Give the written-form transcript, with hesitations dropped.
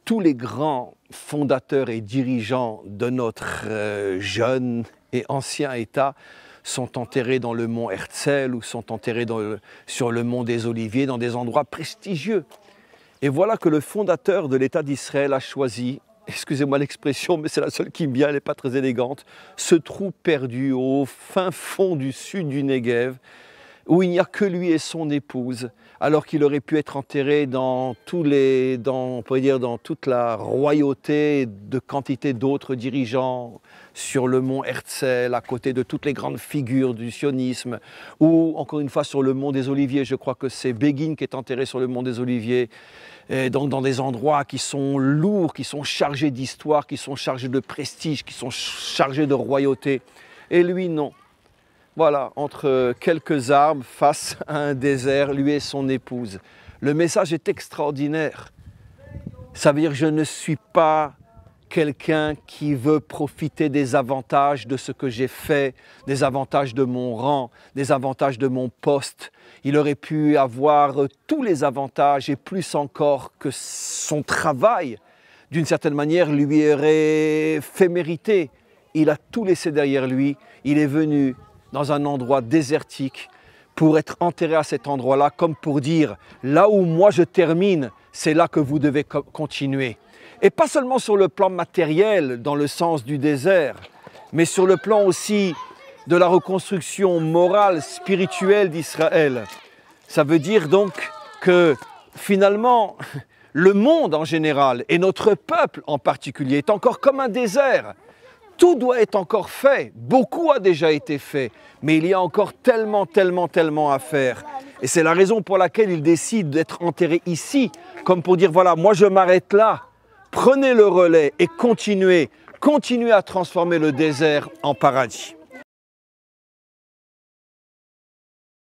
tous les grands fondateurs et dirigeants de notre jeune et ancien État sont enterrés dans le mont Herzl ou sont enterrés sur le mont des Oliviers, dans des endroits prestigieux. Et voilà que le fondateur de l'État d'Israël a choisi, excusez-moi l'expression, mais c'est la seule qui me vient, elle n'est pas très élégante, ce trou perdu au fin fond du sud du Negev, où il n'y a que lui et son épouse, alors qu'il aurait pu être enterré dans toute la royauté de quantité d'autres dirigeants, sur le mont Herzl, à côté de toutes les grandes figures du sionisme, ou encore une fois sur le mont des Oliviers. Je crois que c'est Begin qui est enterré sur le mont des Oliviers, et donc dans des endroits qui sont lourds, qui sont chargés d'histoire, qui sont chargés de prestige, qui sont chargés de royauté. Et lui, non. Voilà, entre quelques arbres, face à un désert, lui et son épouse. Le message est extraordinaire. Ça veut dire que je ne suis pas quelqu'un qui veut profiter des avantages de ce que j'ai fait, des avantages de mon rang, des avantages de mon poste. Il aurait pu avoir tous les avantages et plus encore que son travail, d'une certaine manière, lui aurait fait mériter. Il a tout laissé derrière lui, il est venu dans un endroit désertique pour être enterré à cet endroit-là, comme pour dire, là où moi je termine, c'est là que vous devez continuer. Et pas seulement sur le plan matériel, dans le sens du désert, mais sur le plan aussi de la reconstruction morale, spirituelle d'Israël. Ça veut dire donc que finalement, le monde en général, et notre peuple en particulier, est encore comme un désert. Tout doit être encore fait, beaucoup a déjà été fait, mais il y a encore tellement à faire. Et c'est la raison pour laquelle il décide d'être enterré ici, comme pour dire, voilà, moi je m'arrête là, prenez le relais et continuez à transformer le désert en paradis.